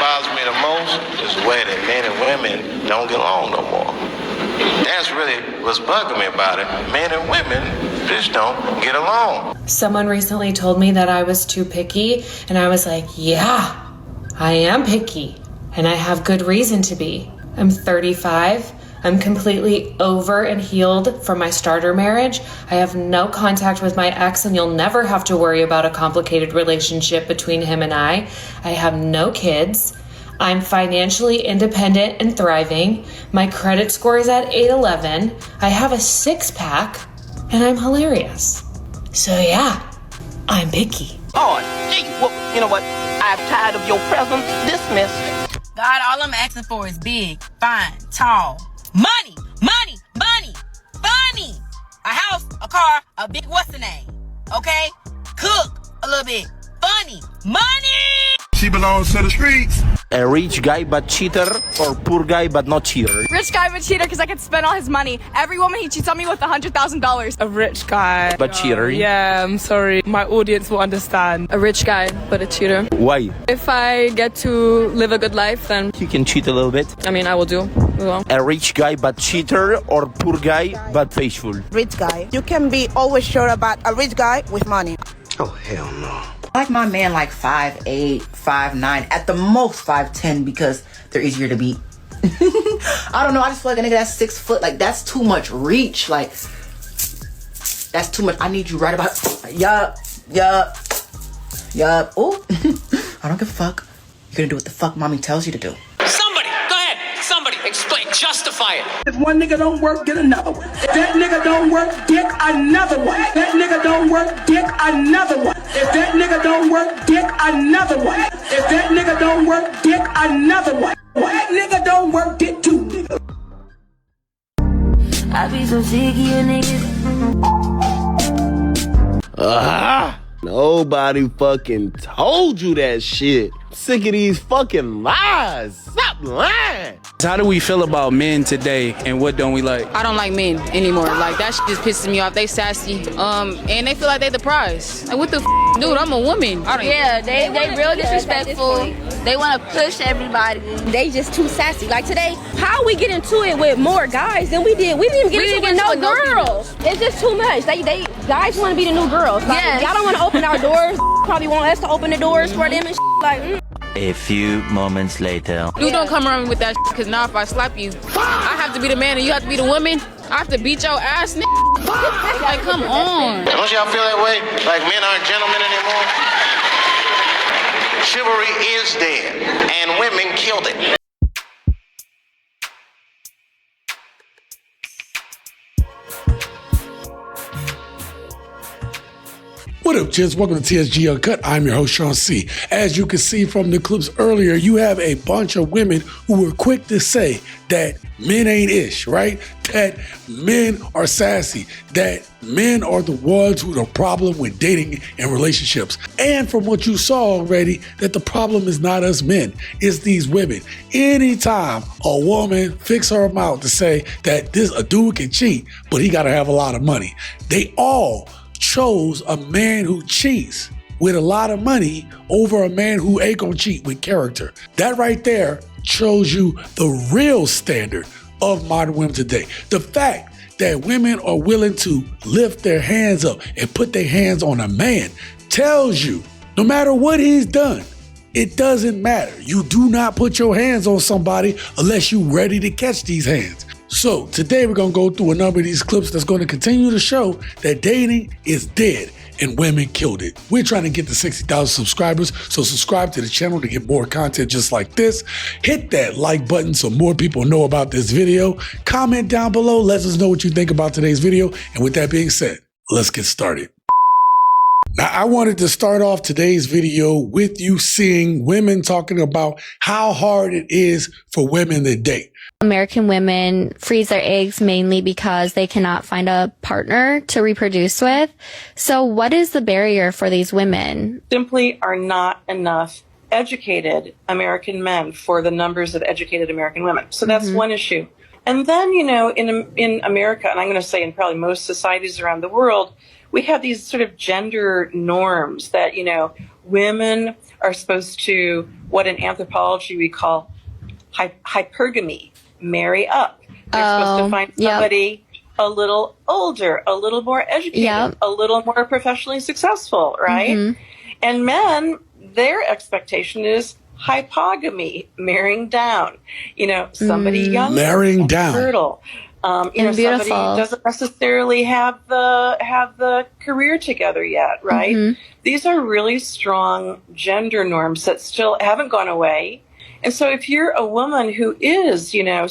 bothers me the most is the way that men and women don't get along no more. That's really what's bugging me about it. Men and women just don't get along. Someone recently told me that I was too picky, and I was like, yeah, I am picky, and I have good reason to be. I'm 35. I'm completely over and healed from my starter marriage. I have no contact with my ex, and you'll never have to worry about a complicated relationship between him and I. I have no kids. I'm financially independent and thriving. My credit score is at 811. I have a six-pack, and I'm hilarious. So yeah, I'm picky. Oh, gee, well, you know what? I'm tired of your presence. Dismissed. God, all I'm asking for is big, fine, tall. Money, money, money, money. A house, a car, a big what's the name? Okay? Cook a little bit. Funny. Money! She belongs to the streets. A rich guy but cheater, or poor guy but not cheater? Rich guy but cheater because I could spend all his money. Every woman he cheats on me with $100,000. A rich guy. But cheater? Yeah, I'm sorry. My audience will understand. A rich guy but a cheater. Why? If I get to live a good life, then You can cheat a little bit. I mean, I will do. Well. A rich guy but cheater, or poor guy but faithful? Rich guy. You can be always sure about a rich guy with money. Oh, hell no. I like my man like 5'8", 5'9", at the most 5'10", because they're easier to beat. I don't know, I just feel like a nigga that's 6 foot, like that's too much reach, like that's too much. I need you right about, yup. Oh, I don't give a fuck. You're gonna do what the fuck mommy tells you to do. Somebody, go ahead. Somebody, explain, justify it. If one nigga don't work, get another one. If that nigga don't work, get another one. If that nigga don't work, get another one. If that nigga don't work, get another one. If that nigga don't work, get another one. If that nigga don't work, get two niggas. I be so sick of you niggas. Nobody fucking told you that shit. Sick of these fucking lies. Stop lying. How do we feel about men today, and what don't we like? I don't like men anymore. Like, that shit just pisses me off. They sassy. And they feel like they the prize. Like, what the dude, I'm a woman. Yeah, they real disrespectful. They want to push everybody. They just too sassy. Like today, how we get into it with more guys than we did? We didn't even get into it with no girls. It's just too much. They guys want to be the new girls. Like, y'all don't want to open our doors. Probably want us to open the doors for them and shit. Like. A few moments later. Dude, don't come around me with that shit, because now if I slap you, I have to be the man and you have to be the woman. I have to beat your ass, nigga. Like, come on. Don't y'all feel that way? Like men aren't gentlemen anymore? Chivalry is dead, and women killed it. What up, gents? Welcome to TSG Uncut. I'm your host, Shaun C. As you can see from the clips earlier, you have a bunch of women who were quick to say that men ain't ish, right? That men are sassy, that men are the ones who are the problem with dating and relationships. And from what you saw already, that the problem is not us men, it's these women. Anytime a woman fix her mouth to say that a dude can cheat, but he gotta have a lot of money, they all chose a man who cheats with a lot of money over a man who ain't gonna cheat with character. That right there shows you the real standard of modern women today. The fact that women are willing to lift their hands up and put their hands on a man tells you no matter what he's done, it doesn't matter. You do not put your hands on somebody unless you're ready to catch these hands. So today we're going to go through a number of these clips that's going to continue to show that dating is dead and women killed it. We're trying to get to 60,000 subscribers, so subscribe to the channel to get more content just like this. Hit that like button so more people know about this video. Comment down below, let us know what you think about today's video. And with that being said, let's get started. Now, I wanted to start off today's video with you seeing women talking about how hard it is for women to date. American women freeze their eggs mainly because they cannot find a partner to reproduce with. So what is the barrier for these women? Simply are not enough educated American men for the numbers of educated American women. So that's one issue. And then, you know, in America, and I'm going to say in probably most societies around the world, we have these sort of gender norms that, you know, women are supposed to, what in anthropology we call hypergamy, marry up. They're supposed to find somebody a little older, a little more educated, a little more professionally successful, right? And men, their expectation is hypogamy, marrying down. You know, somebody young, marrying down, fertile. You know, somebody doesn't necessarily have the career together yet, right? These are really strong gender norms that still haven't gone away. And so if you're a woman who is, you know,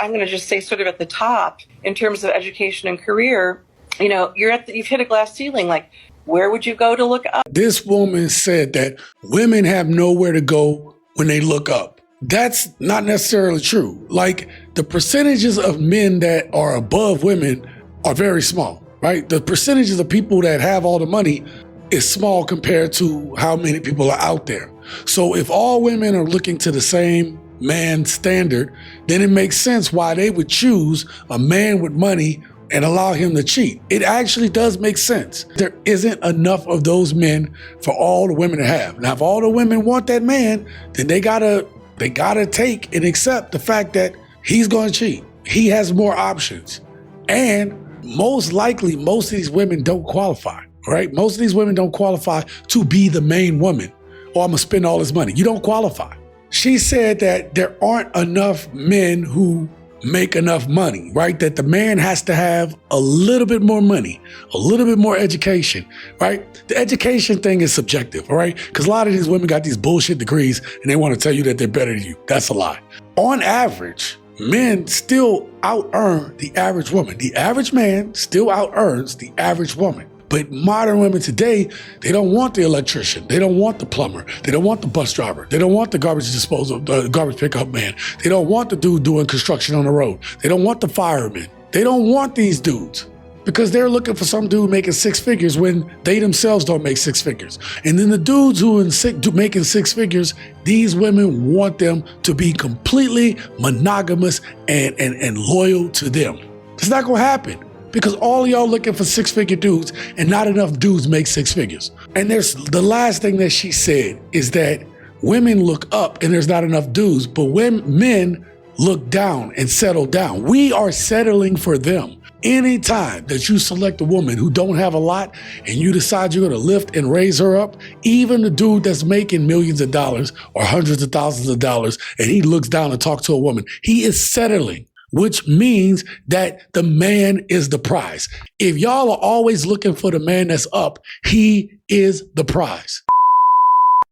I'm going to just say sort of at the top in terms of education and career, you know, you've hit a glass ceiling. Like, where would you go to look up? This woman said that women have nowhere to go when they look up. That's not necessarily true. Like, the percentages of men that are above women are very small, right? The percentages of people that have all the money is small compared to how many people are out there. So if all women are looking to the same man standard, then it makes sense why they would choose a man with money and allow him to cheat. It actually does make sense. There isn't enough of those men for all the women to have. Now, if all the women want that man, then they gotta take and accept the fact that he's gonna cheat. He has more options. And most likely, most of these women don't qualify, right? Most of these women don't qualify to be the main woman. Or I'm gonna spend all this money. You don't qualify. She said that there aren't enough men who make enough money, right? That the man has to have a little bit more money, a little bit more education, right? The education thing is subjective, all right? Because a lot of these women got these bullshit degrees and they want to tell you that they're better than you. That's a lie. On average, men still out-earn the average woman. The average man still out-earns the average woman. But modern women today, they don't want the electrician. They don't want the plumber. They don't want the bus driver. They don't want the garbage disposal, garbage pickup man. They don't want the dude doing construction on the road. They don't want the fireman. They don't want these dudes because they're looking for some dude making six figures when they themselves don't make six figures. And then the dudes who are making six figures, these women want them to be completely monogamous and loyal to them. It's not gonna happen. Because all y'all looking for six-figure dudes and not enough dudes make six figures. And there's the last thing that she said is that women look up and there's not enough dudes, but when men look down and settle down, we are settling for them. Anytime that you select a woman who don't have a lot and you decide you're gonna lift and raise her up, even the dude that's making millions of dollars or hundreds of thousands of dollars and he looks down and talks to a woman, he is settling. Which means that the man is the prize. If y'all are always looking for the man that's up, he is the prize.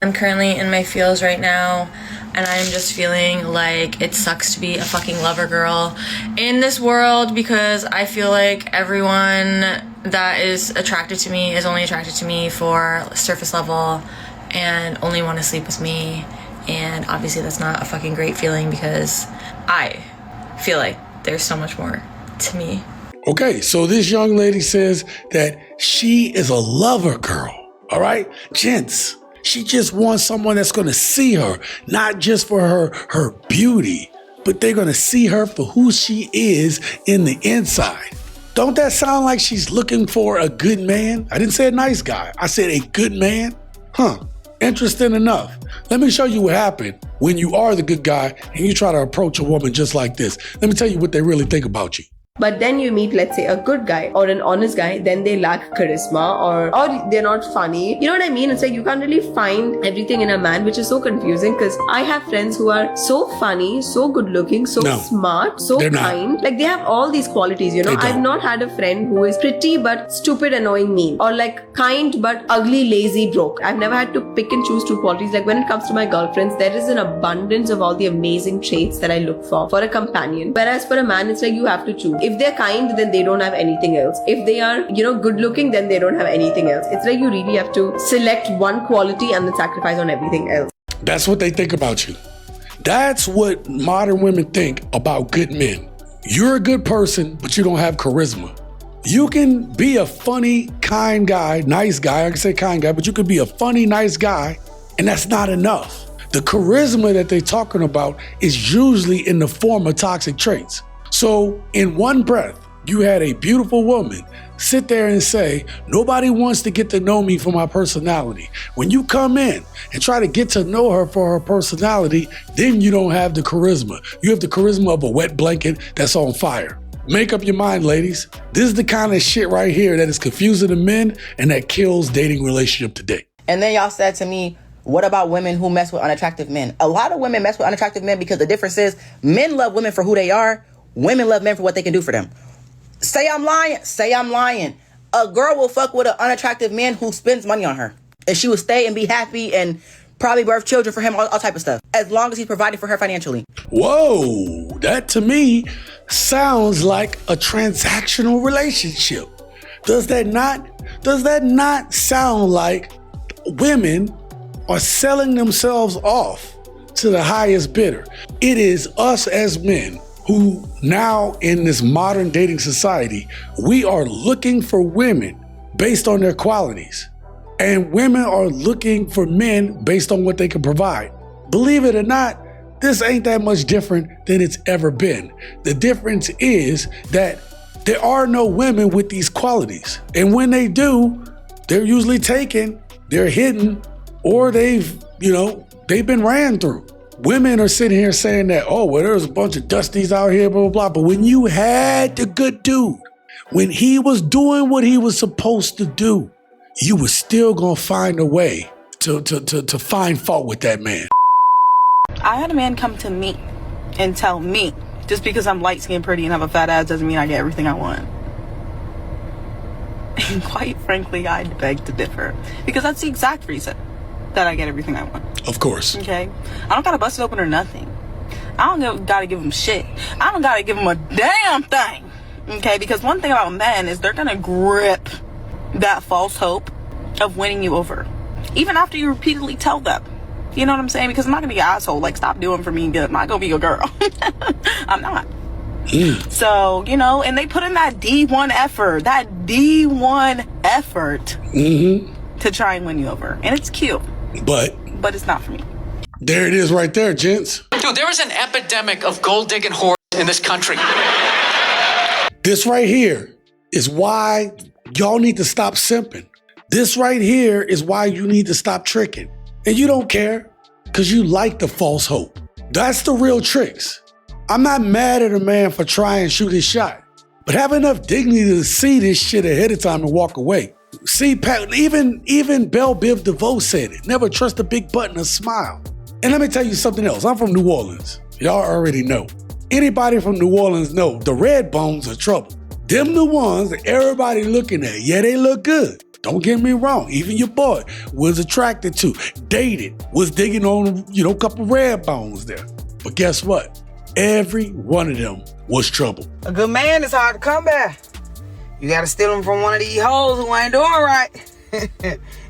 I'm currently in my feels right now, and I'm just feeling like it sucks to be a fucking lover girl in this world because I feel like everyone that is attracted to me is only attracted to me for surface level and only want to sleep with me. And obviously that's not a fucking great feeling because I feel like there's so much more to me. Okay, so this young lady says that she is a lover girl, all right? Gents, she just wants someone that's gonna see her, not just for her beauty, but they're gonna see her for who she is in the inside. Don't that sound like she's looking for a good man? I didn't say a nice guy, I said a good man. Interesting enough. Let me show you what happened when you are the good guy and you try to approach a woman just like this. Let me tell you what they really think about you. But then you meet, let's say, a good guy or an honest guy, then they lack charisma or they're not funny. You know what I mean? It's like you can't really find everything in a man, which is so confusing because I have friends who are so funny, so good looking, so smart, so kind. Like they have all these qualities, you know. I've not had a friend who is pretty but stupid, annoying, mean, or like kind but ugly, lazy, broke. I've never had to pick and choose two qualities. Like when it comes to my girlfriends, there is an abundance of all the amazing traits that I look for a companion. Whereas for a man, it's like you have to choose. If they're kind, then they don't have anything else. If they are, good looking, then they don't have anything else. It's like you really have to select one quality and then sacrifice on everything else. That's what they think about you. That's what modern women think about good men. You're a good person, but you don't have charisma. You can be a funny, kind guy, nice guy. I can say kind guy, but you could be a funny, nice guy, and that's not enough. The charisma that they're talking about is usually in the form of toxic traits. So in one breath, you had a beautiful woman sit there and say, nobody wants to get to know me for my personality. When you come in and try to get to know her for her personality, then you don't have the charisma. You have the charisma of a wet blanket that's on fire. Make up your mind, ladies. This is the kind of shit right here that is confusing to men and that kills dating relationship today. And then y'all said to me, what about women who mess with unattractive men? A lot of women mess with unattractive men because the difference is men love women for who they are. Women love men for what they can do for them. Say I'm lying. Say I'm lying. A girl will fuck with an unattractive man who spends money on her. And she will stay and be happy and probably birth children for him, all type of stuff. As long as he's providing for her financially. Whoa, that to me sounds like a transactional relationship. Does that not sound like women are selling themselves off to the highest bidder? It is us as men who now in this modern dating society, we are looking for women based on their qualities. And women are looking for men based on what they can provide. Believe it or not, this ain't that much different than it's ever been. The difference is that there are no women with these qualities. And when they do, they're usually taken, they're hidden, or they've been ran through. Women are sitting here saying that, oh, well, there's a bunch of dusties out here, blah, blah, blah. But when you had the good dude, when he was doing what he was supposed to do, you were still gonna find a way to find fault with that man. I had a man come to me and tell me, just because I'm light-skinned, pretty, and have a fat ass doesn't mean I get everything I want. And quite frankly, I'd beg to differ. Because that's the exact reason that I get everything I want. Of course. Okay? I don't gotta bust it open or nothing. I don't gotta give him shit. I don't gotta give him a damn thing. Okay? Because one thing about men is they're gonna grip that false hope of winning you over. Even after you repeatedly tell them. You know what I'm saying? Because I'm not gonna be an asshole. Like, stop doing for me good. I'm not gonna be your girl. I'm not. So, and they put in that D1 effort to try and win you over. And it's cute. But it's not for me. There it is right there, gents. Dude, there is an epidemic of gold digging whores in this country. This right here is why y'all need to stop simping. This right here is why you need to stop tricking. And you don't care because you like the false hope. That's the real tricks. I'm not mad at a man for trying to shoot his shot, but have enough dignity to see this shit ahead of time and walk away. See, even Belle Biv DeVoe said it. Never trust a big butt and a smile. And let me tell you something else. I'm from New Orleans. Y'all already know. Anybody from New Orleans know the red bones are trouble. Them the ones that everybody looking at. Yeah, they look good. Don't get me wrong. Even your boy was attracted to, dated, was digging on, a couple red bones there. But guess what? Every one of them was trouble. A good man is hard to come by. You gotta steal him from one of these hoes who ain't doing right.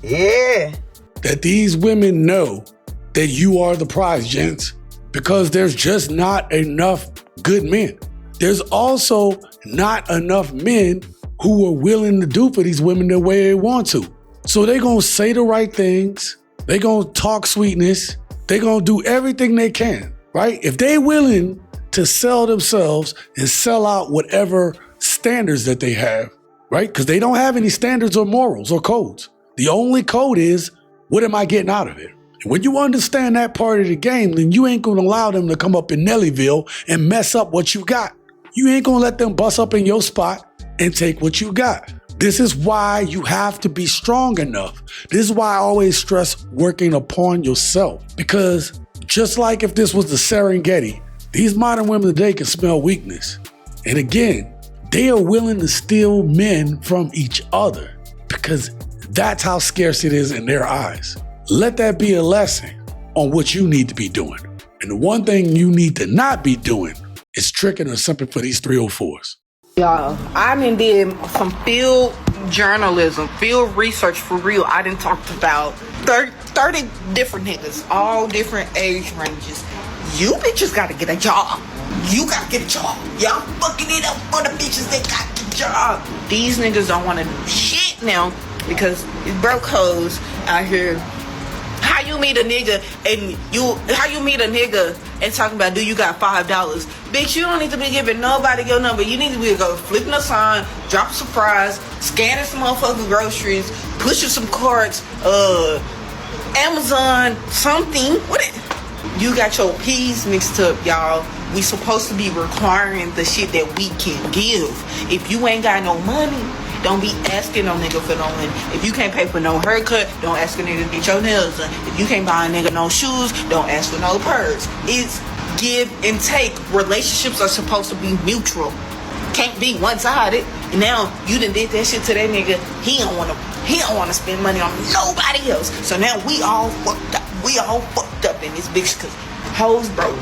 Yeah. That these women know that you are the prize, gents, because there's just not enough good men. There's also not enough men who are willing to do for these women the way they want to. So they're gonna say the right things. They're gonna talk sweetness. They're gonna do everything they can, right? If they're willing to sell themselves and sell out whatever standards that they have, right? Because they don't have any standards or morals or codes. The only code is, what am I getting out of it? And when you understand that part of the game, then you ain't gonna allow them to come up in Nellyville and mess up what you got. You ain't gonna let them bust up in your spot and take what you got. This is why you have to be strong enough. This is why I always stress working upon yourself. Because just like if this was the Serengeti, these modern women today can smell weakness. And again, they are willing to steal men from each other because that's how scarce it is in their eyes. Let that be a lesson on what you need to be doing. And the one thing you need to not be doing is tricking or something for these 304s. Y'all, I done did some field journalism, field research for real. I done talked about 30 different niggas, all different age ranges. You bitches gotta get a job. You gotta get a job. Y'all fucking it up for the bitches that got the job. These niggas don't wanna do shit now because these broke hoes out here. How you meet a nigga and talking about, do you got $5? Bitch, you don't need to be giving nobody your number. You need to be go flipping a sign, drop some fries, scanning some motherfucking groceries, pushing some carts, Amazon, something. What it? You got your P's mixed up, y'all. We supposed to be requiring the shit that we can give. If you ain't got no money, don't be asking no nigga for no money. If you can't pay for no haircut, don't ask a nigga to get your nails done. If you can't buy a nigga no shoes, don't ask for no purse. It's give and take. Relationships are supposed to be mutual. Can't be one-sided. And now you done did that shit to that nigga. He don't wanna spend money on nobody else. So now we all fucked up. We all fucked up in this bitch because hoes broke.